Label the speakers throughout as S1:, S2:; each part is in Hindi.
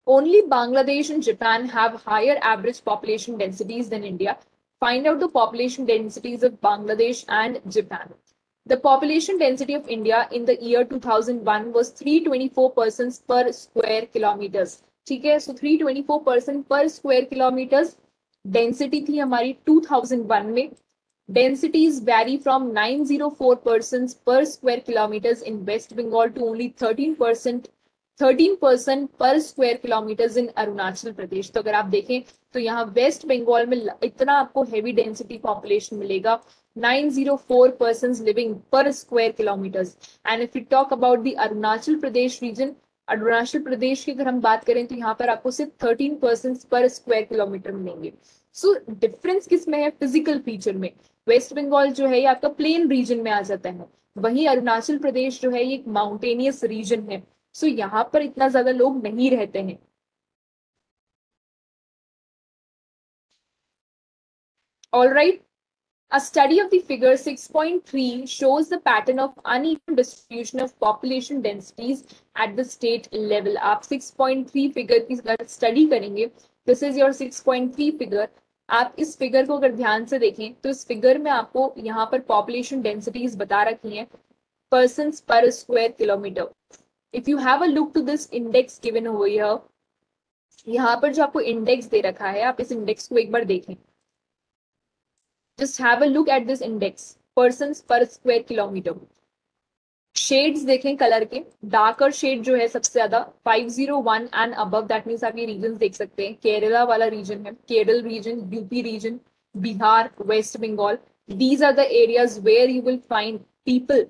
S1: Only Bangladesh and Japan have higher average population densities than India. Find out the population densities of Bangladesh and Japan. The population density of India in the year 2001 was 324 persons per square kilometers. ठीक है, so 324 person per square kilometers density थी हमारी 2001 में. Densities vary from 904 persons per square kilometers in West Bengal to only 13% पर स्क्वायर किलोमीटर्स इन अरुणाचल प्रदेश. तो अगर आप देखें तो यहाँ वेस्ट बंगाल में इतना आपको हेवी डेंसिटी पॉपुलेशन मिलेगा, 904 persons living per square kilometers. And if you talk about the Arunachal Pradesh region, Arunachal Pradesh की अगर हम बात करें तो यहाँ पर आपको सिर्फ 13 persons पर स्क्वायर किलोमीटर मिलेंगे. सो डिफरेंस किसमें है? फिजिकल फीचर में. वेस्ट बंगाल जो है ये आपका प्लेन रीजन में आ जाता है, वहीं अरुणाचल प्रदेश जो है ये एक माउंटेनियस रीजन है. सो यहाँ पर इतना ज्यादा लोग नहीं रहते हैं. All right. A study of the figure 6.3 shows the pattern of uneven distribution of population densities at the state level. आप 6.3 फिगर की स्टडी करेंगे, दिस इज योर 6.3 फिगर. आप इस फिगर को अगर ध्यान से देखें तो इस फिगर में आपको यहाँ पर पॉपुलेशन डेंसिटीज बता रखी हैं, persons per square kilometre. If you have a look to this index given over here, यहाँ पर जो आपको इंडेक्स दे रखा है, आप इस इंडेक्स को एक बार देखें. Just have a look at this index, persons per square kilometer. Shades देखें कलर के, डार्कर शेड जो है सबसे ज्यादा 501 एंड अबव, दैट मीन्स आप ये रीजन देख सकते हैं. केरला वाला रीजन है, Kerala region, UP region, Bihar, West Bengal. These are the areas where you will find people,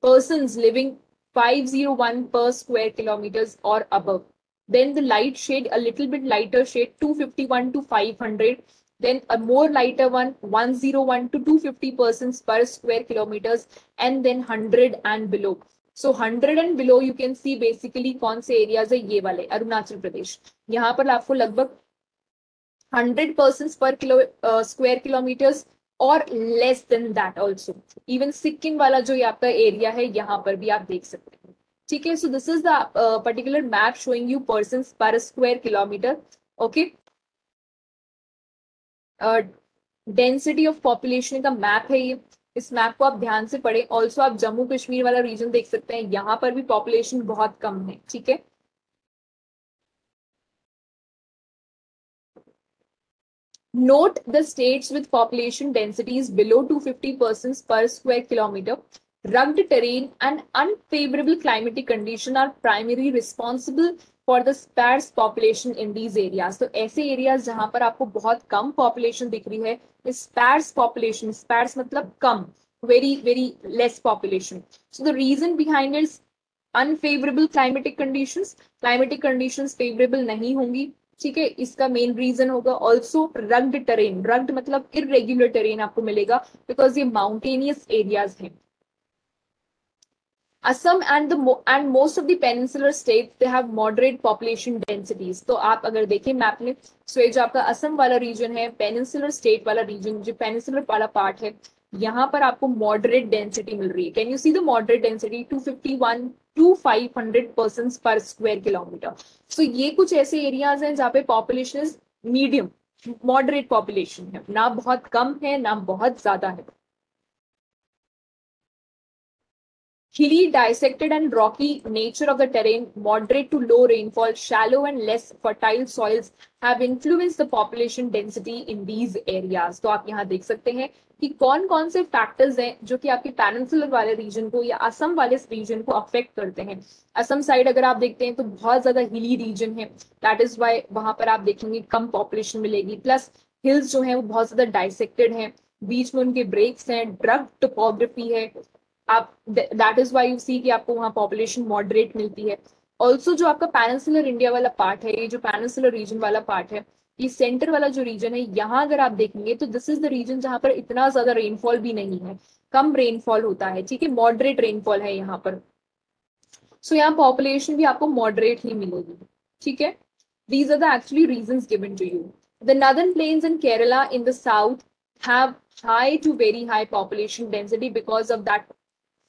S1: persons living 501 per square kilometers or above. Then the light shade, a little bit lighter shade, 251 to 500. Then a more lighter one, 101 to 250 persons per square kilometers, and then 100 and below. So 100 and below you can see basically कौन से एरियाज है, ये वाले अरुणाचल प्रदेश. यहाँ पर आपको लगभग 100 persons per square kilometers और less than that also. Even Sikkim वाला जो ये आपका एरिया है यहाँ पर भी आप देख सकते हैं. ठीक है, so this is the particular map showing you persons per square kilometer. Okay, density of population का मैप है ये. इस मैप को आप ध्यान से पढ़ें. ऑल्सो आप जम्मू कश्मीर वाला रीजन देख सकते हैं, यहाँ पर भी पॉपुलेशन बहुत कम है. ठीक है, note the states with population densities below 250 persons per square kilometer. Rugged terrain and unfavorable climatic condition are primarily responsible for the sparse population in these areas. तो ऐसे एरियाज जहां पर आपको बहुत कम पॉपुलेशन दिख रही है, स्पैर्स पॉपुलेशन, स्पैर्स मतलब कम, very very less population. So the reason behind is unfavourable climatic conditions favourable नहीं होंगी. ठीक है, इसका मेन रीजन होगा. ऑल्सो रग्ड टेरेन, रग्ड मतलब इरेग्युलर टेरेन आपको मिलेगा बिकॉज ये माउंटेनियस एरियाज हैं. Assam and most of the peninsular states they have moderate population densities. तो आप अगर देखें मैप में, सो ये जो आपका असम वाला रीजन है, पेनिनसुलर स्टेट वाला रीजन, जो पेनिनसुलर वाला पार्ट है, यहाँ पर आपको मॉडरेट डेंसिटी मिल रही है. Can you see the moderate density 251 to 500 persons per square kilometre. So ये कुछ ऐसे एरियाज हैं जहाँ पे population is medium, moderate population है, ना बहुत कम है ना बहुत ज्यादा है. Hilly, dissected and rocky nature of the terrain, moderate to low rainfall, shallow and less fertile soils have influenced the population density in these areas. तो आप यहाँ देख सकते हैं कि कौन कौन से फैक्टर्स हैं जो कि आपके पेनिनसुलर वाले रीजन को या असम वाले रीजन को अफेक्ट करते हैं. असम साइड अगर आप देखते हैं तो बहुत ज्यादा हिली रीजन है, दैट इज वाई वहां पर आप देखेंगे कम पॉपुलेशन मिलेगी. प्लस हिल्स जो है वो बहुत ज्यादा डाइसेक्टेड है, बीच में उनके ब्रेक्स हैं, ड्रग टोपोग्राफी है. आप that is why you see कि आपको वहां पॉपुलेशन मॉडरेट मिलती है. ऑल्सो जो आपका पेनिनसुलर इंडिया वाला पार्ट है, ये जो पेनिनसुलर रीजन वाला पार्ट है, ये सेंटर वाला जो रीजन है, यहाँ अगर आप देखेंगे तो दिस इज द रीजन जहां पर इतना ज्यादा रेनफॉल भी नहीं है, कम रेनफॉल होता है. ठीक है, मॉडरेट रेनफॉल है यहाँ पर. सो यहाँ पॉपुलेशन भी आपको मॉडरेट ही मिलेगी. ठीक है, these are the actually reasons given to you. The northern plains in Kerala in the south have high to very high population density because of that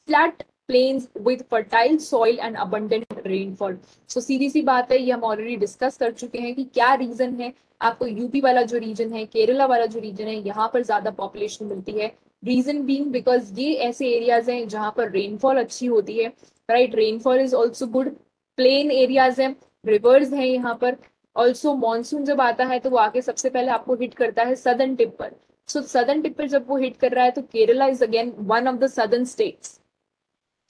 S1: flat plains with fertile soil and abundant rainfall. So सीधी सी बात है, ये हम ऑलरेडी डिस्कस कर चुके हैं कि क्या रीजन है आपको यूपी वाला जो रीजन है, केरला वाला जो रीजन है, यहाँ पर ज्यादा पॉपुलेशन मिलती है. रीजन बीइंग बिकॉज ये ऐसे एरियाज हैं जहां पर रेनफॉल अच्छी होती है, right. Rainfall is also good. Plain areas है, रिवर्स है यहाँ पर. ऑल्सो मानसून जब आता है तो वो आके सबसे पहले आपको हिट करता है सदर्न टिप पर. सो सदर्न टिप पर जब वो हिट कर रहा है तो Kerala is again one of the southern states.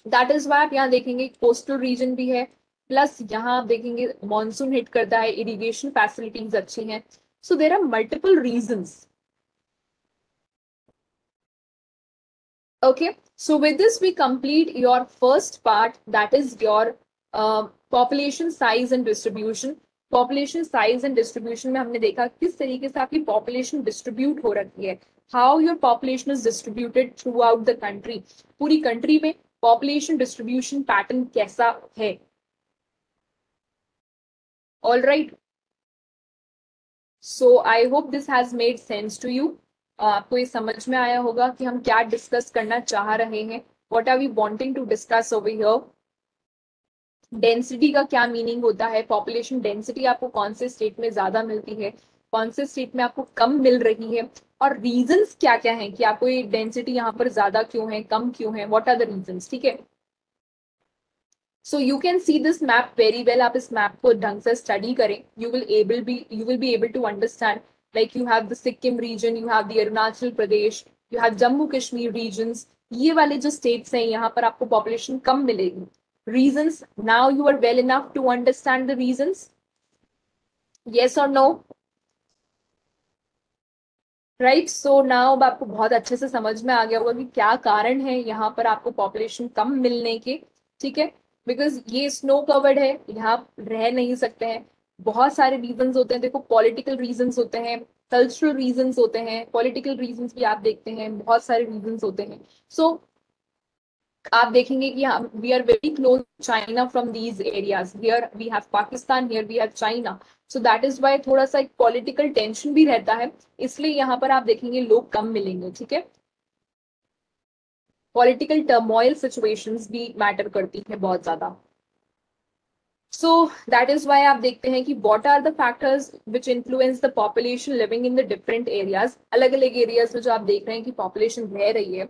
S1: That is why आप यहाँ देखेंगे कोस्टल रीजन भी है, प्लस यहाँ आप देखेंगे मानसून हिट करता है, इरिगेशन फैसिलिटीज अच्छी हैं. So there are multiple reasons. Okay, so with this we complete your first part, that is your population size and distribution. Population size and distribution में हमने देखा किस तरीके से आपकी population distribute हो रखी है, how your population is distributed throughout the country. पूरी country में population distribution pattern कैसा है. All right. So I hope this has made sense to you. आपको ये समझ में आया होगा कि हम क्या डिस्कस करना चाह रहे हैं. What are we wanting to discuss over here. Density का क्या मीनिंग होता है, पॉपुलेशन डेंसिटी आपको कौन से स्टेट में ज्यादा मिलती है, कौन से स्टेट में आपको कम मिल रही है, और रीजंस क्या क्या हैं कि आपको ये डेंसिटी यहाँ पर ज्यादा क्यों है, कम क्यों है, व्हाट आर द रीजंस. ठीक है. So you can see this map very well. आप इस मैप को ढंग से स्टडी करें. You will be able to understand. Like you have the Sikkim region, you have the Arunachal Pradesh, you have Jammu Kashmir regions. ये वाले जो states हैं यहाँ पर आपको population कम मिलेगी. Reasons, now you are well enough to understand the reasons. Yes or no? Right. So now अब आपको बहुत अच्छे से समझ में आ गया होगा कि क्या कारण है यहाँ पर आपको population कम मिलने के. ठीक है. बिकॉज ये स्नो कवर्ड है, यहाँ रह नहीं सकते हैं. बहुत सारे रीजंस होते हैं. देखो पॉलिटिकल रीजंस होते हैं, कल्चरल रीजंस होते हैं, पॉलिटिकल रीजंस भी आप देखते हैं, बहुत सारे रीजंस होते हैं. सो आप देखेंगे कि we are very close China from these areas. Here we have Pakistan, here we have China. So that is why थोड़ा सा एक पॉलिटिकल टेंशन भी रहता है, इसलिए यहाँ पर आप देखेंगे लोग कम मिलेंगे. ठीक है. पॉलिटिकल टर्मोइल सिचुएशंस भी मैटर करती है बहुत ज्यादा. सो दैट इज वाई आप देखते हैं कि what are the factors which influence the population living in the different areas. अलग अलग एरियाज में जो आप देख रहे हैं कि पॉपुलेशन रह रही है,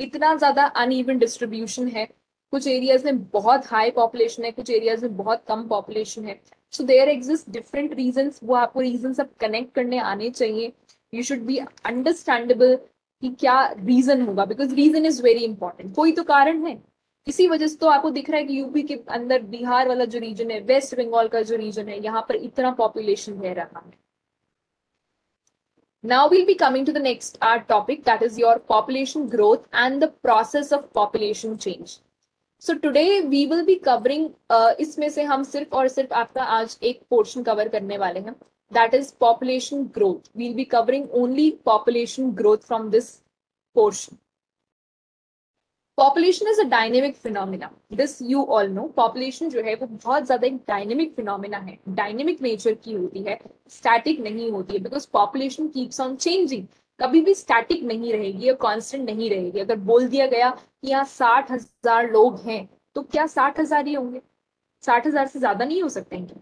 S1: इतना ज्यादा अनइवन डिस्ट्रीब्यूशन है. कुछ एरियाज में बहुत हाई पॉपुलेशन है, कुछ एरियाज में बहुत कम पॉपुलेशन है. So there exist different reasons. वो आपको रीजन सब कनेक्ट करने आने चाहिए. यू शुड बी अंडरस्टैंडेबल कि क्या रीजन होगा, because region is very important. कोई तो कारण है. इसी वजह से तो आपको दिख रहा है कि यूपी के अंदर बिहार वाला जो रीजन है, वेस्ट बंगाल का जो रीजन है, यहाँ पर इतना पॉपुलेशन रह रहा है. Now we'll be coming to the next our topic, that is your population growth and the process of population change. So today we will be covering इसमें से हम सिर्फ और सिर्फ आपका आज एक पोर्शन कवर करने वाले हैं, that is population growth. We'll be covering only population growth from this portion. Population is a dynamic phenomena, this you all know. Population जो है वो बहुत ज्यादा एक डायनेमिक फिनोमिना है, डायनेमिक नेचर की होती है, स्टैटिक नहीं होती है. Because population keeps on changing. कभी भी स्टैटिक नहीं रहेगी या कांस्टेंट नहीं रहेगी. अगर बोल दिया गया कि यहाँ 60,000 लोग हैं, तो क्या 60,000 ही होंगे? 60,000 से ज्यादा नहीं हो सकते हैं क्या?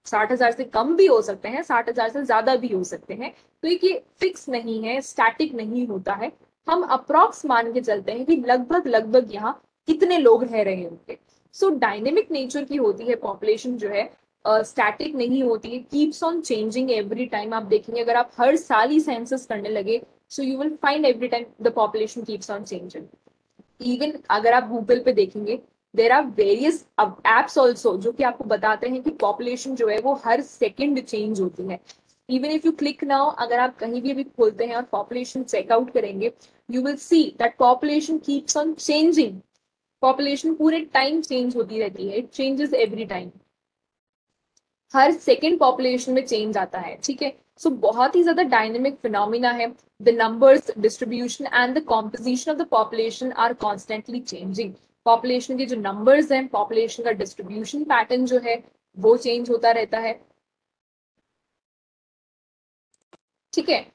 S1: 60,000 से कम भी हो सकते हैं, 60,000 से ज्यादा भी हो सकते हैं. तो ये फिक्स नहीं है, स्टैटिक नहीं होता है. हम अप्रॉक्स मान के चलते हैं कि लगभग लगभग यहाँ कितने लोग रह रहे होंगे. सो डायनेमिक नेचर की होती है पॉपुलेशन जो है, स्टैटिक नहीं होती है, keeps on changing every time. आप देखेंगे अगर आप हर साल ही सेंसस करने लगे, so you will find every time the population keeps on changing. Even अगर आप गूगल पे देखेंगे, there are various apps also जो कि आपको बताते हैं कि पॉपुलेशन जो है वो हर सेकेंड चेंज होती है. Even if you click now, अगर आप कहीं भी अभी खोलते हैं और पॉपुलेशन चेकआउट करेंगे, you will see that population keeps on changing. Population पूरे टाइम चेंज होती रहती है, इट चेंजेस एवरी टाइम. हर सेकेंड पॉपुलेशन में चेंज आता है. ठीक है. सो बहुत ही ज्यादा डायनेमिक फिनोमिना है. The numbers, distribution and the composition of the population are constantly changing. Population के जो नंबर्स हैं, पॉपुलेशन का डिस्ट्रीब्यूशन पैटर्न जो है वो चेंज होता रहता है. ठीक है.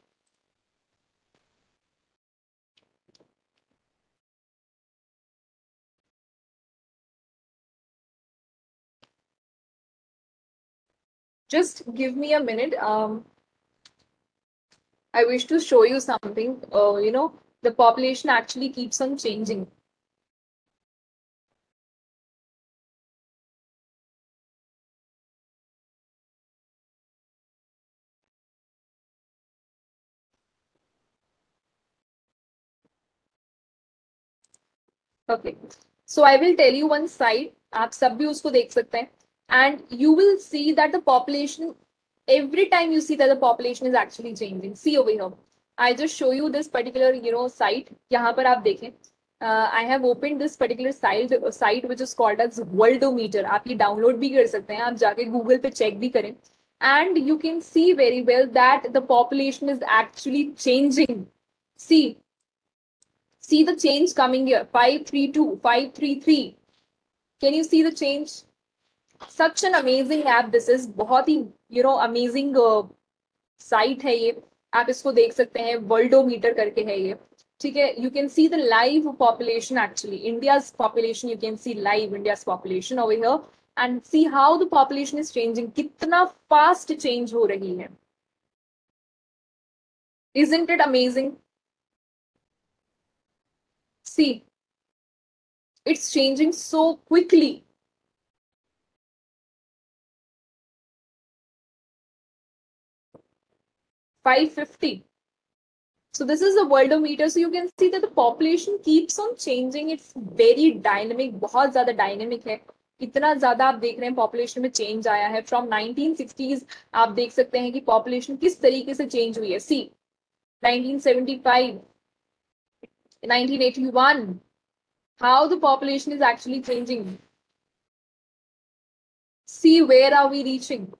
S1: just give me a minute. I wish to show you something. The population actually keeps on changing. Okay, so I will tell you one side. आप सब भी उसको देख सकते हैं. And you will see that the population, every time you see that the population is actually changing. See over here. I just show you this particular, site. यहाँ पर आप देखें. I have opened this particular site which is called as Worldometer. आप ये डाउनलोड भी कर सकते हैं. आप जाके गूगल पे चेक भी करें. And you can see very well that the population is actually changing. See the change coming here. 532, 533. Can you see the change? Such an amazing app this is. बहुत ही amazing साइट है ये. आप इसको देख सकते हैं. वर्ल्डोमीटर करके है ये. ठीक है. You can see the live population actually. India's population you can see live. India's population over here. And see how the population is changing. कितना fast change हो रही है. Isn't it amazing? See, it's changing so quickly. $550. So this is the worldometer. So you can see that the population keeps on changing. It's very dynamic. बहुत ज़्यादा dynamic है. इतना ज़्यादा आप देख रहे हैं population में change आया है. From 1960s आप देख सकते हैं कि population किस तरीके से change हुई है. See, 1975, 1981. How the population is actually changing. See where are we reaching.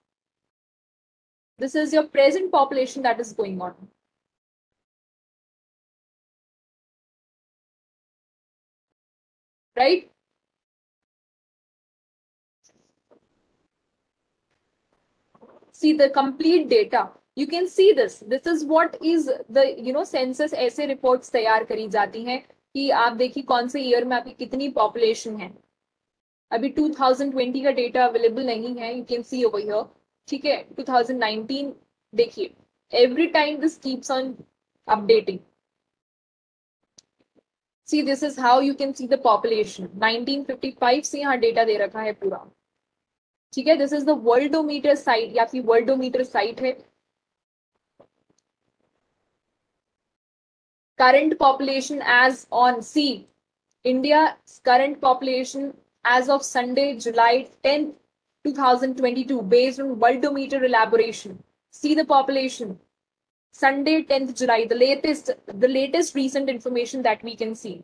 S1: This is your present population that is going on. Right? See the complete data. You can see this. This is what is the census ऐसे reports तैयार करी जाती हैं कि आप देखिए कौन से ईयर में आपकी कितनी पॉपुलेशन है. अभी 2020 का डेटा अवेलेबल नहीं है. You can C over here. ठीक है. 2019 देखिए. Every time this keeps on updating. See this is how you can C the population. 1955 से यहाँ डेटा दे रखा है पूरा. ठीक है. This is the Worldometer site. या फिर वर्ल्डोमीटर साइट है. Current population as on C. India's current population as of Sunday, July 10th, 2022, based on Worldometer elaboration. See the population. Sunday, 10th July, the latest recent information that we can see.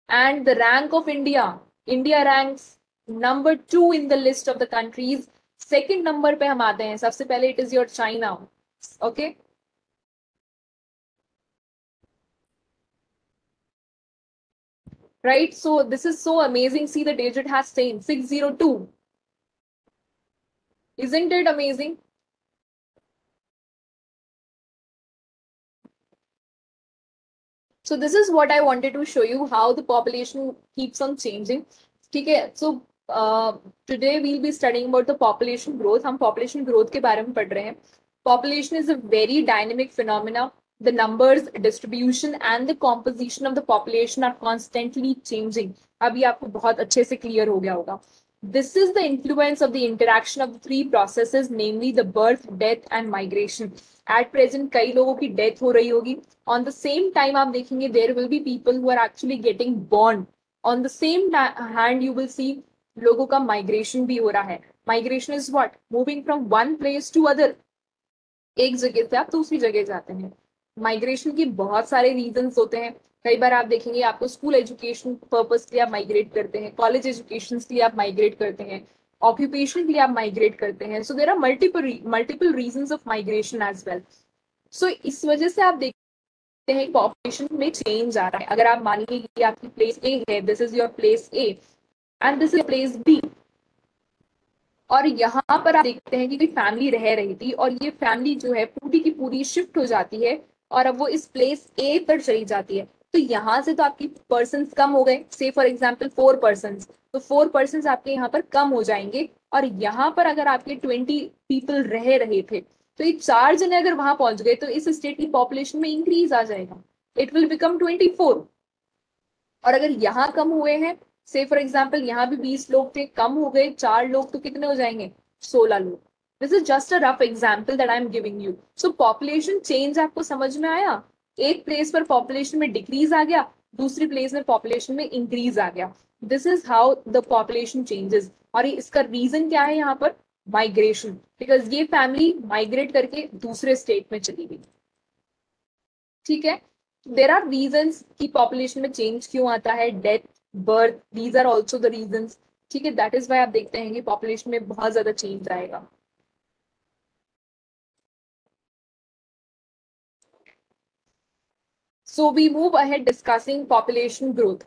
S1: And the rank of India. India ranks number 2 in the list of the countries. Second number पे हम आते हैं. सबसे पहले it is your China. Okay. Right? So this is so amazing. See the digit has changed. 602. Isn't it amazing? So this is what I wanted to show you, how the population keeps on changing. ठीक है. So today we'll be studying about the population growth. हम population growth के बारे में पढ़ रहे हैं. Population is a very dynamic phenomena. The numbers, distribution and the composition of the population are constantly changing. अभी आपको बहुत अच्छे से clear हो गया होगा. This is the influence of the interaction of the three processes, namely the birth, death and migration. At present कई लोगों की death हो रही होगी. On the same time आप देखेंगे there will be people who are actually getting born. On the same hand you will see लोगों का migration भी हो रहा है. Migration is what? Moving from one place to other. एक जगह से आप दूसरी जगह जाते हैं. माइग्रेशन की बहुत सारे रीजंस होते हैं. कई बार आप देखेंगे आपको स्कूल एजुकेशन पर्पस के लिए आप माइग्रेट करते हैं, कॉलेज एजुकेशन के लिए आप माइग्रेट करते हैं, ऑक्यूपेशन के लिए आप माइग्रेट करते हैं. So there are multiple reasons of migration as well. सो इस वजह से आप देखते हैं पॉपुलेशन में चेंज आ रहा है. अगर आप मानिए कि आपकी प्लेस ए है, this is your place A and this is place B, और यहाँ पर आप देखते हैं कि कोई फैमिली रह रही थी और ये फैमिली जो है पूरी की पूरी शिफ्ट हो जाती है और अब वो इस प्लेस ए पर चली जाती है. तो यहाँ से तो आपकी पर्सन कम हो गए. से फॉर एग्जाम्पल 4 पर्सन, तो 4% आपके यहाँ पर कम हो जाएंगे। और यहाँ पर अगर आपके 20 पीपल रह रहे थे, तो ये 4 जने अगर वहां पहुंच गए तो इस स्टेट की पॉपुलेशन में इंक्रीज आ जाएगा, इट विल बिकम 24। और अगर यहाँ कम हुए हैं, से फॉर एग्जाम्पल यहाँ भी 20 लोग थे, कम हो गए 4 लोग, तो कितने हो जाएंगे? 16 लोग। This is just a rough example that I am giving you. So population change आपको समझ में आया? एक प्लेस पर पॉपुलेशन में डिक्रीज आ गया, दूसरी प्लेस में पॉपुलेशन में इंक्रीज आ गया। This is how the population changes. और इसका रीजन क्या है यहाँ पर? माइग्रेशन, बिकॉज ये फैमिली माइग्रेट करके दूसरे स्टेट में चली गई। ठीक है, देर आर रीजन्स कि पॉपुलेशन में चेंज क्यों आता है, death, birth, these are also the reasons. ठीक है, दैट इज वाई आप देखते हैं कि पॉपुलेशन में बहुत ज्यादा चेंज आएगा। So we move ahead discussing population growth.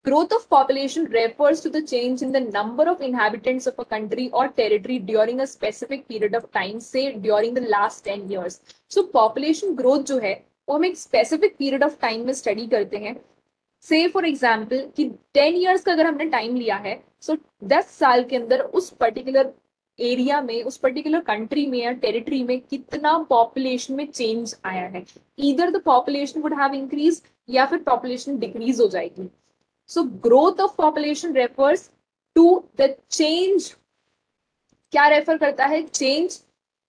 S1: Growth of population refers to the change in the number of inhabitants of a country or territory during a specific period of time, say during the last 10 years. So population growth जो है वो हम एक specific period of time में study करते हैं। से फॉर एग्जाम्पल कि 10 ईयर्स का अगर हमने टाइम लिया है, सो 10 साल के अंदर उस पर्टिकुलर एरिया में, उस पर्टिकुलर कंट्री में या टेरिटरी में कितना पॉपुलेशन में चेंज आया है। Either the population would have increase या फिर पॉपुलेशन डिक्रीज हो जाएगी। So growth of population refers to the change, क्या रेफर करता है? Change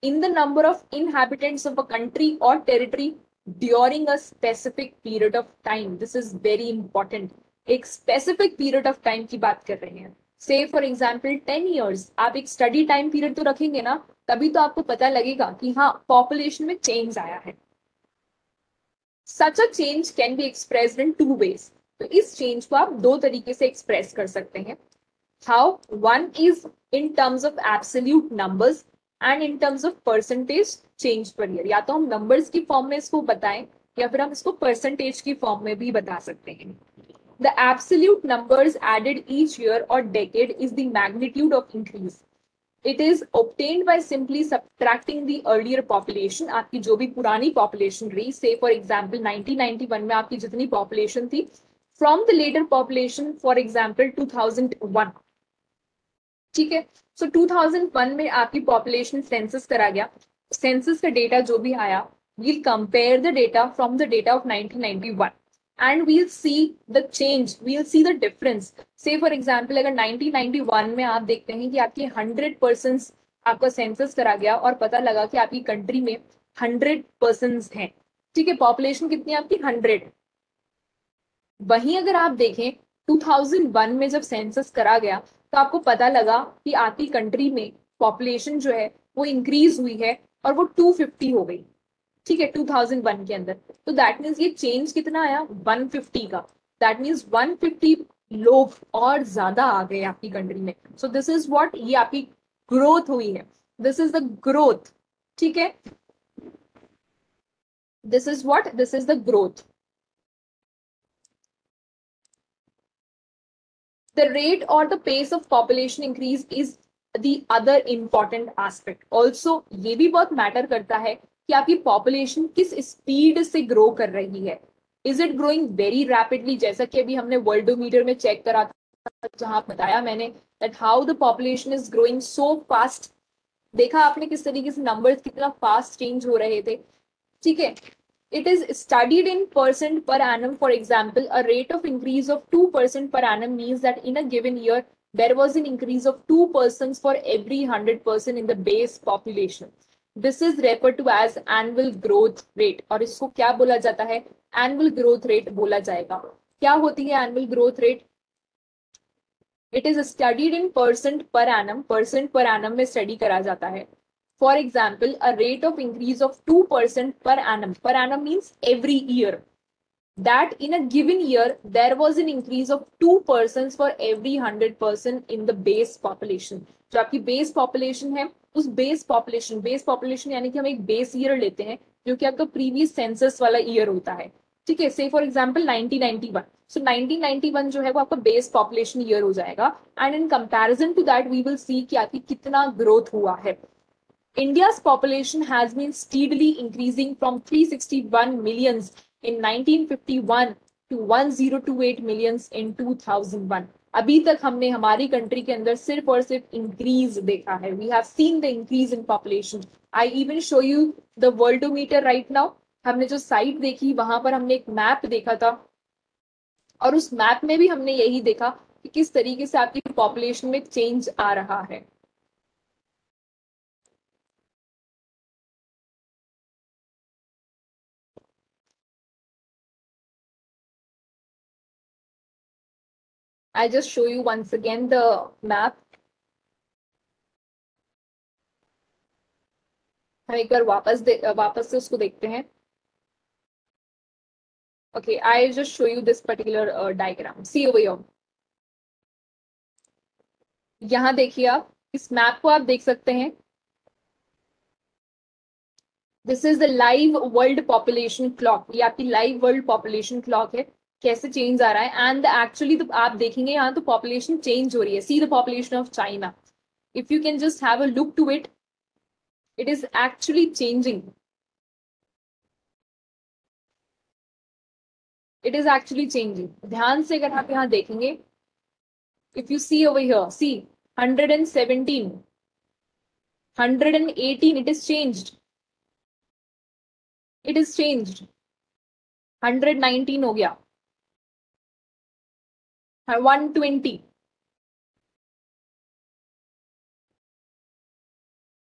S1: in the number of inhabitants of a country और territory during a specific period of time. This is very important. एक स्पेसिफिक पीरियड ऑफ टाइम की बात कर रहे हैं। से फॉर एग्जाम्पल 10 ईयर्स, आप एक स्टडी टाइम पीरियड तो रखेंगे ना, तभी तो आपको पता लगेगा कि हाँ पॉपुलेशन में चेंज आया है। Such a change can be expressed in 2 ways। तो इस चेंज को आप 2 तरीके से एक्सप्रेस कर सकते हैं। How? One is in terms of absolute numbers and in terms of percentage change per year. या तो हम नंबर्स की फॉर्म में इसको बताएं या फिर हम इसको परसेंटेज की फॉर्म में भी बता सकते हैं। The absolute numbers added each year और decade is the magnitude of increase. It is obtained by simply subtracting the earlier population। आपकी जो भी पुरानी पॉपुलेशन रही, से फॉर एग्जाम्पल 1991 में आपकी जितनी पॉपुलेशन थी, from the latter population for example 2001। ठीक है, सो 2001 में आपकी पॉपुलेशन सेंसस करा गया। सेंसस का डेटा जो भी आया, we'll compare the data from the data of 1991 and we'll see the change, we'll see the difference। say for example अगर 1991 में आप देखते हैं कि आपके 100% आपका सेंसस करा गया और पता लगा कि आपकी कंट्री में 100% हैं। ठीक है, पॉपुलेशन कितनी है आपकी? 100। वहीं अगर आप देखें 2001 में जब सेंसस करा गया तो आपको पता लगा कि आपकी कंट्री में पॉपुलेशन जो है वो इंक्रीज हुई है और वो 250 हो गई। ठीक है, 2001 के अंदर। तो दैट मीन्स ये चेंज कितना आया? 150 का। दैट मीन्स 150 लोग और ज्यादा आ गए आपकी कंट्री में। सो दिस इज व्हाट, ये आपकी ग्रोथ हुई है। This is the growth. ठीक है, this is what, this is the growth. The rate or the pace of population increase is the other important aspect। Also ये भी बहुत मैटर करता है कि आपकी पॉपुलेशन किस स्पीड से ग्रो कर रही है। Is it growing very rapidly, जैसा कि अभी हमने वर्ल्डोमीटर में चेक करा था, जहां बताया मैंने that how the population is growing so fast. देखा आपने किस तरीके से नंबर्स कितना फास्ट चेंज हो रहे थे। ठीक है, it is studied in percent per annum। For example, a rate of increase of 2% per annum means that in a given year there was an increase of 2% for every 100% in the base population। This is referred to as annual growth rate। और इसको क्या बोला जाता है? annual growth rate बोला जाएगा। क्या होती है annual growth rate? It is studied in percent per annum। percent per annum में study करा जाता है। For example, a rate of increase of 2% per annum। Per annum means every year। That in a given year, there was an increase of 2% for every 100% in the base population। जो आपकी base population है, उस base population यानी कि हम एक base year लेते हैं जो कि आपका previous census वाला year होता है। ठीक है, say for example 1991। So 1991 जो है वो आपका base population year हो जाएगा। And in comparison to that, we will see कि आपकी कितना growth हुआ है। India's population has been steadily increasing from 361 millions in 1951 to 1028 millions in 2001। अभी तक हमने हमारी कंट्री के अंदर सिर्फ और सिर्फ इंक्रीज देखा है. We have seen the increase in population. I even show you the worldometer right now. हमने जो साइट देखी वहां पर हमने एक मैप देखा था, और उस मैप में भी हमने यही देखा कि किस तरीके से आपकी पॉपुलेशन में चेंज आ रहा है. I just show you once again the map. हम एक बार वापस से उसको देखते हैं. Okay, I just show you this particular diagram. See over here. यहाँ देखिए, आप इस मैप को आप देख सकते हैं. This is the live world population clock. ये आपकी लाइव वर्ल्ड पॉपुलेशन क्लॉक है, कैसे चेंज आ रहा है. एंड एक्चुअली तो आप देखेंगे यहाँ तो पॉपुलेशन चेंज हो रही है. See the population of China. If you can just have a look to it, it is actually changing. It is actually changing. ध्यान से अगर आप यहाँ देखेंगे, if you see over here, see 117, 118, it is changed. It is changed. 119 हो गया, 120.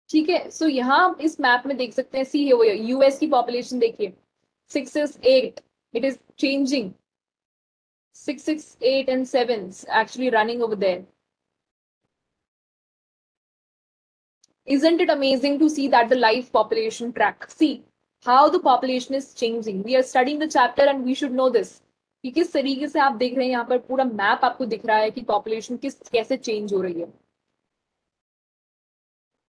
S1: ठीक है. सो यहाँ आप इस मैप में देख सकते हैं. सी है यूएस की पॉपुलेशन देखिए, 668. It is changing. 668 and 7s actually running over there. Isn't it amazing to see that the live population track? See how the population is changing. We are studying the chapter and we should know this. कि किस तरीके से आप देख रहे हैं, यहाँ पर पूरा मैप आपको दिख रहा है कि पॉपुलेशन कैसे चेंज हो रही है.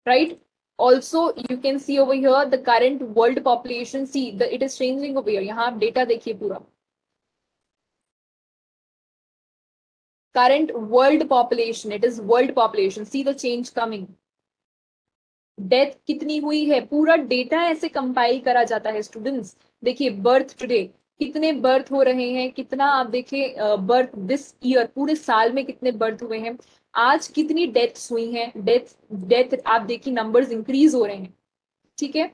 S1: Right? Also, you can see over here the current world population. See, it is changing over here. यहाँ आप डेटा देखिए पूरा. Current world population. It is world population. See the change coming. Death कितनी हुई है, पूरा डेटा ऐसे कंपाइल करा जाता है स्टूडेंट्स. देखिए बर्थ टुडे, कितने बर्थ हो रहे हैं, कितना आप देखिए बर्थ दिस ईयर, पूरे साल में कितने बर्थ हुए हैं, आज कितनी डेथ्स हुई हैं. डेथ आप देखिए नंबर्स इंक्रीज हो रहे हैं. ठीक है.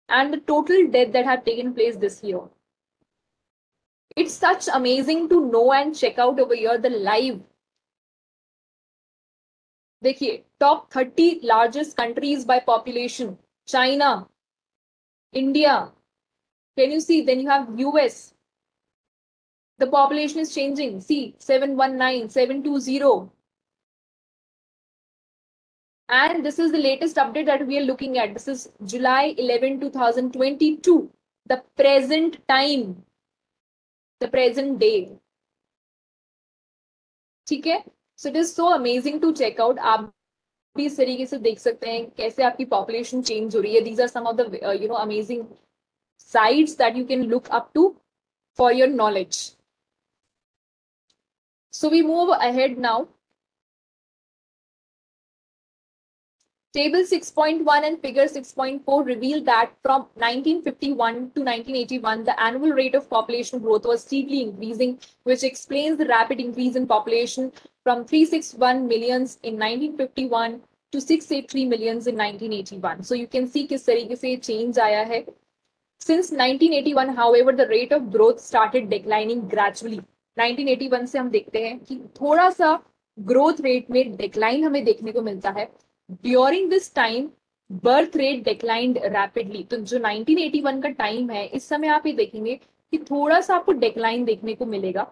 S1: And the total death that have taken place this year. It's such amazing to know and check out over year the live. देखिए top 30 largest countries by population. China, India. Can you see? Then you have US. The population is changing. See 719, 720. And this is the latest update that we are looking at. This is July 11, 2022. The present time. The present day. ठीक है. So it is so amazing to check out. आप भी इस तरीके से देख सकते हैं कैसे आपकी पॉपुलेशन चेंज हो रही है. These are some of the amazing sites that you can look up to for your knowledge. So we move ahead now. Table 6.1 and figure 6.4 reveal that from 1951 to 1981, the annual rate of population growth was steadily increasing, which explains the rapid increase in population from 361 millions in 1951 to 683 millions in 1981. So you can see किस तरीके से change आया है. Since 1981, however, the rate of growth started declining gradually. 1981 से हम देखते हैं कि थोड़ा सा ग्रोथ रेट में डिक्लाइन हमें देखने को मिलता है. During this time birth rate declined rapidly. तो जो 1981 का टाइम है, इस समय आप ये देखेंगे कि थोड़ा सा आपको डिक्लाइन देखने को मिलेगा.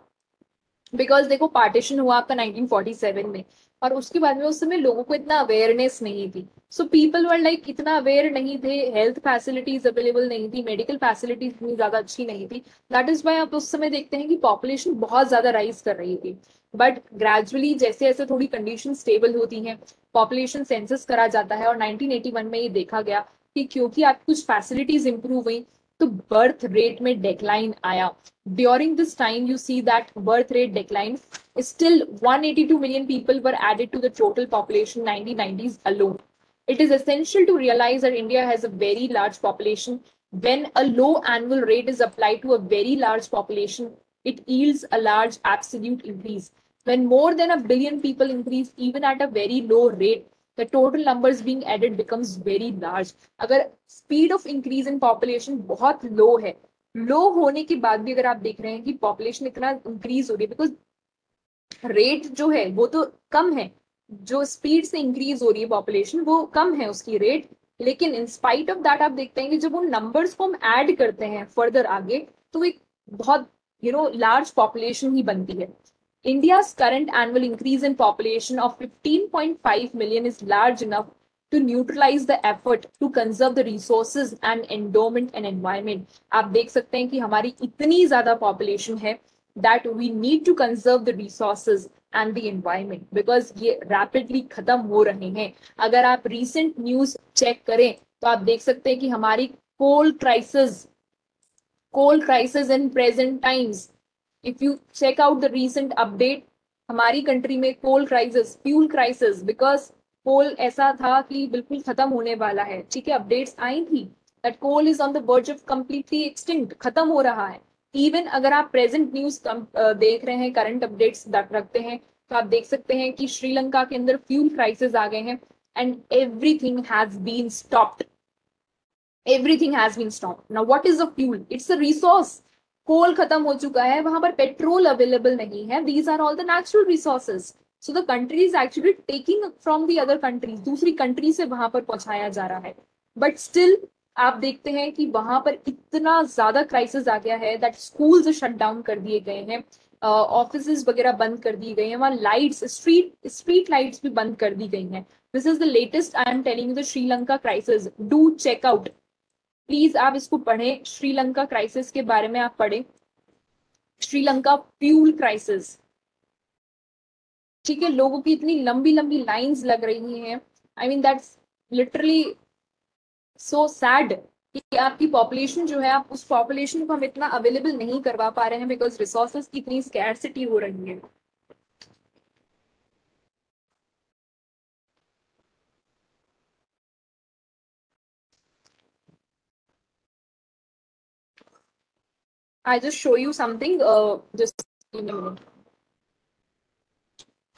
S1: बिकॉज देखो पार्टीशन हुआ आपका 1947 में, और उसके बाद में उस समय लोगों को इतना अवेयरनेस नहीं थी. सो पीपल वर लाइक इतना अवेयर नहीं थे, हेल्थ फैसिलिटीज अवेलेबल नहीं थी, मेडिकल फैसिलिटीज इतनी ज्यादा अच्छी नहीं थी. दैट इज वाई आप उस समय देखते हैं कि पॉपुलेशन बहुत ज्यादा राइज कर रही थी. बट ग्रेजुअली जैसे जैसे थोड़ी कंडीशन स्टेबल होती हैं, पॉपुलेशन सेंसस करा जाता है, और 1981 में ये देखा गया कि क्योंकि आपकी कुछ फैसिलिटीज इंप्रूव हुई तो बर्थ रेट में डिक्लाइन आया. During this time, you see that birth rate decline. Still, 182 million people were added to the total population 1990s alone. It is essential to realize that India has a very large population. When a low annual rate is applied to a very large population, it yields a large absolute increase. When more than a billion people increase even at a very low rate, the total numbers being added becomes very large. अगर speed of increase in population बहुत low है, लो होने के बाद भी अगर आप देख रहे हैं कि पॉपुलेशन इतना इंक्रीज हो रही है, बिकॉज रेट जो है वो तो कम है, जो स्पीड से इंक्रीज हो रही है पॉपुलेशन वो कम है उसकी रेट, लेकिन इन स्पाइट ऑफ दैट आप देखते हैं कि जब उन नंबर्स को हम ऐड करते हैं फर्दर आगे, तो एक बहुत लार्ज पॉपुलेशन ही बनती है. India's current annual increase in population of 15.5 million is large enough to neutralize the effort to conserve the resources and endowment and environment. आप देख सकते हैं कि हमारी इतनी ज्यादा population है that we need to conserve the resources and the environment because ये rapidly खत्म हो रहे हैं. अगर आप recent news check करें तो आप देख सकते हैं कि हमारी coal crisis in present times, if you check out the recent update, हमारी कंट्री में कोल क्राइसिस, फ्यूल क्राइसिस, बिकॉज कोल ऐसा था कि बिल्कुल खत्म होने वाला है. ठीक है, अपडेट्स आई थी that coal is on the verge of completely extinct, खत्म हो रहा है. इवन अगर आप प्रेजेंट न्यूज देख रहे हैं, करंट अपडेट्स रखते हैं, तो आप देख सकते हैं कि श्रीलंका के अंदर फ्यूल क्राइसिस आ गए हैं and everything has been stopped. Everything has been stopped. Now what is a fuel? It's a resource. कोल खत्म हो चुका है, वहां पर पेट्रोल अवेलेबल नहीं है. These are all the natural resources. So the country is actually taking from the other countries. दूसरी कंट्री से वहां पर पहुंचाया जा रहा है. But still आप देखते हैं कि वहां पर इतना ज्यादा क्राइसिस आ गया है दैट स्कूल्स शट डाउन कर दिए गए हैं, ऑफिस वगैरह बंद कर दिए गए हैं, वहां लाइट्स, स्ट्रीट लाइट्स भी बंद कर दी गई हैं. This is the latest I am telling you, the Sri Lanka crisis. Do check out, please आप इसको पढ़ें, श्रीलंका क्राइसिस के बारे में आप पढ़ें, श्रीलंका फ्यूल क्राइसिस. ठीक है, लोगों की इतनी लंबी लंबी लाइंस लग रही हैं. I mean that's literally so sad कि आपकी पॉपुलेशन जो है, आप उस पॉपुलेशन को हम इतना अवेलेबल नहीं करवा पा रहे हैं बिकॉज रिसोर्सेज की इतनी स्कैरसिटी हो रही है. I just show you something, just in a minute.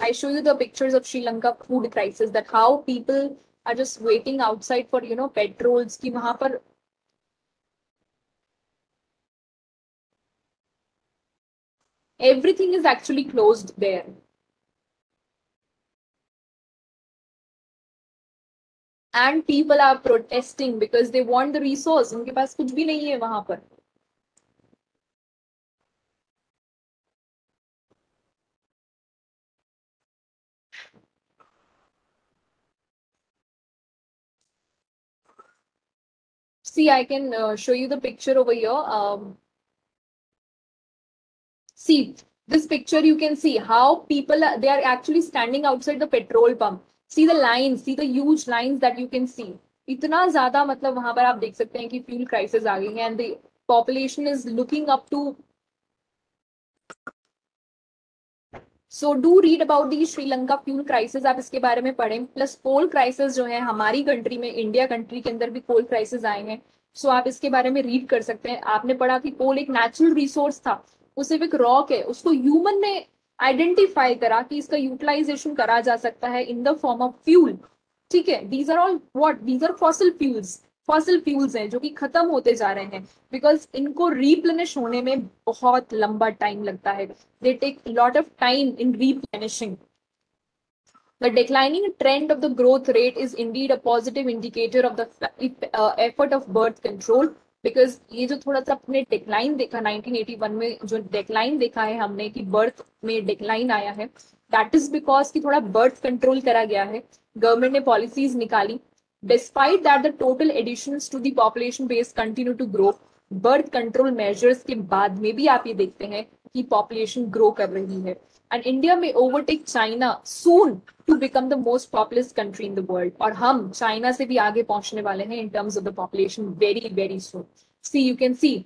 S1: I show you the pictures of Sri Lanka food crisis, that how people are just waiting outside for petrols, कि वहां पर everything is actually closed there. And people are protesting because they want the resource. उनके पास कुछ भी नहीं है वहां पर. See, I can show you the picture over here. See, this picture you can see how people they are actually standing outside the petrol pump. See the lines, see the huge lines that you can see. इतना ज्यादा मतलब वहां पर आप देख सकते हैं कि फ्यूल क्राइसिस आ गई है and the population is looking up to. So do read about the Sri Lanka fuel crisis, आप इसके बारे में पढ़ें. प्लस कोल क्राइसिस जो है हमारी कंट्री में, इंडिया कंट्री के अंदर भी कोल क्राइसिस आए हैं. सो आप इसके बारे में रीड कर सकते हैं. आपने पढ़ा कि कोल एक नेचुरल रिसोर्स था, वो सिर्फ एक रॉक है, उसको ह्यूमन ने आइडेंटिफाई करा कि इसका यूटिलाइजेशन करा जा सकता है in the form of fuel. ठीक है, these are all what, these are fossil fuels हैं जो कि खत्म होते जा रहे हैं बिकॉज इनको रिप्लेनिश होने में बहुत लंबा टाइम लगता है. They take lot of time in replenishing. The declining trend of the growth rate is indeed a positive indicator of the effort of birth control. Because ये जो थोड़ा सा अपने डिक्लाइन देखा 1981 में, जो डिक्लाइन देखा है हमने कि बर्थ में डिक्लाइन आया है, दैट इज बिकॉज कि थोड़ा बर्थ कंट्रोल करा गया है, गवर्नमेंट ने पॉलिसीज निकाली. Despite that the total additions to the population base continue to grow, birth control measures के बाद में भी आप ये देखते हैं कि पॉपुलेशन ग्रो कर रही है. एंड इंडिया में overtake China soon to become the most populous country in the world. और हम चाइना से भी आगे पहुंचने वाले हैं in terms of the population very very soon. See, you can see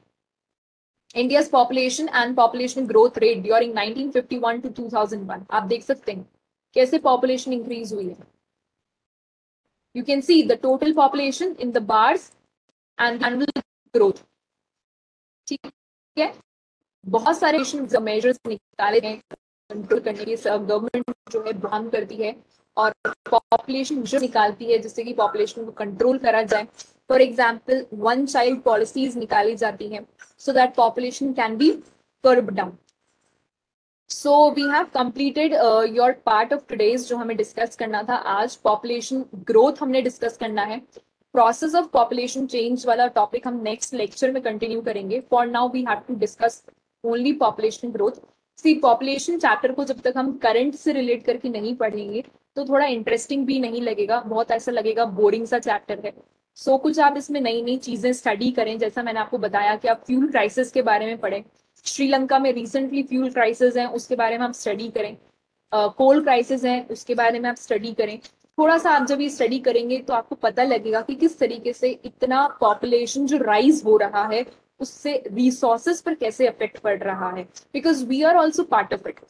S1: India's population and population growth rate during 1951 to 2001. आप देख सकते हैं कैसे पॉपुलेशन इंक्रीज हुई है. You can see the total population in the bars and the annual growth. ठीक है, बहुत सारे मेजर्स निकाले गए कंट्रोल करने की गवर्नमेंट जो है काम करती है और पॉपुलेशन जो निकालती है जिससे कि पॉपुलेशन को कंट्रोल करा जाए. For example one child policies निकाली जाती हैं so that population can be curb down. So we have completed your part of today's जो हमें डिस्कस करना था आज. पॉपुलेशन ग्रोथ हमने डिस्कस करना है. प्रोसेस ऑफ पॉपुलेशन चेंज वाला टॉपिक हम नेक्स्ट लेक्चर में कंटिन्यू करेंगे. For now we have to discuss only population growth. See population chapter को जब तक हम करंट से रिलेट करके नहीं पढ़ेंगे तो थोड़ा इंटरेस्टिंग भी नहीं लगेगा, बहुत ऐसा लगेगा बोरिंग सा चैप्टर है. सो कुछ आप इसमें नई नई चीजें स्टडी करें. जैसा मैंने आपको बताया कि आप फ्यूल क्राइसिस के बारे में पढ़ें. श्रीलंका में रिसेंटली फ्यूल क्राइसिस है उसके बारे में आप स्टडी करें. कोल क्राइसिस है उसके बारे में आप स्टडी करें. थोड़ा सा आप जब ये स्टडी करेंगे तो आपको पता लगेगा कि किस तरीके से इतना पॉपुलेशन जो राइज हो रहा है उससे रिसोर्सेस पर कैसे इफेक्ट पड़ रहा है. Because we are also part of it.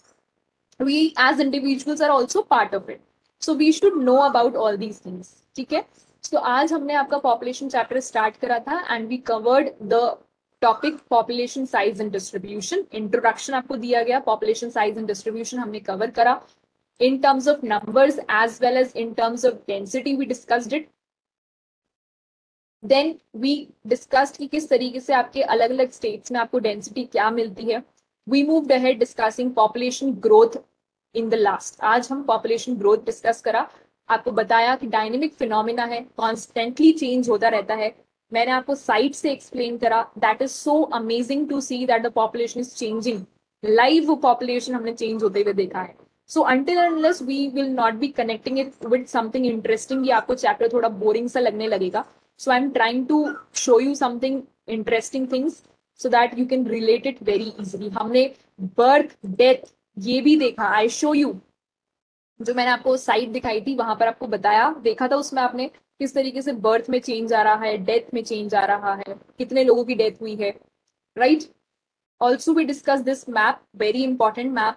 S1: We as individuals are also part of it. So we should know about all these things. ठीक है. तो आज हमने आपका पॉपुलेशन चैप्टर स्टार्ट करा था and we covered the topic population size and distribution. Introduction आपको दिया गया, पॉपुलेशन साइज एंड डिस्ट्रीब्यूशन हमने कवर करा. In terms of numbers as well as in terms of density we discussed it. Then we discussed कि किस तरीके से आपके अलग अलग states में आपको density क्या मिलती है. We moved ahead discussing population growth in the last. आज हम population growth discuss करा. आपको बताया कि dynamic phenomena है, constantly change होता रहता है. मैंने आपको साइट से एक्सप्लेन करा. That is so amazing to see that the population is changing. Live population हमने change होते हुए देखा है. So until unless we will not be connecting it with something interesting, ये आपको चैप्टर थोड़ा बोरिंग सा लगने लगेगा. So I'm trying to show you something interesting things so that you can relate it very easily. हमने birth, death ये भी देखा. I show you. जो मैंने आपको साइट दिखाई थी वहां पर आपको बताया, देखा था उसमें आपने किस तरीके से बर्थ में चेंज आ रहा है, डेथ में चेंज आ रहा है, कितने लोगों की डेथ हुई है. Right. Also we discuss this map, very important map.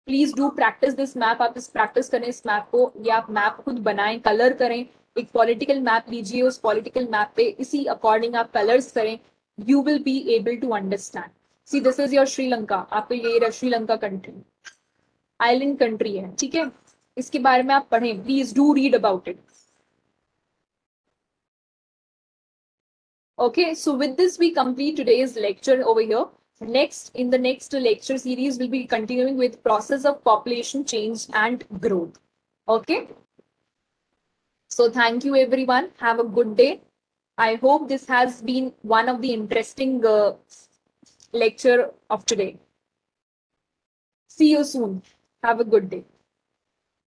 S1: Please do practice this map. आप इस प्रैक्टिस करें इस मैप को, या आप मैप खुद बनाएं, कलर करें. एक पॉलिटिकल मैप लीजिए, उस पॉलिटिकल मैप पे इसी अकॉर्डिंग आप कलर्स करें. You will be able to understand. See this is your Sri Lanka. आपको ये श्रीलंका कंट्री आइलैंड कंट्री है. ठीक है. इसके बारे में आप पढ़ें. Please do read about it. Okay, so with this we complete today's lecture over here. Next, in the next lecture series, we'll be continuing with process of population change and growth. Okay. So thank you everyone. Have a good day. I hope this has been one of the interesting lecture of today. See you soon. Have a good day.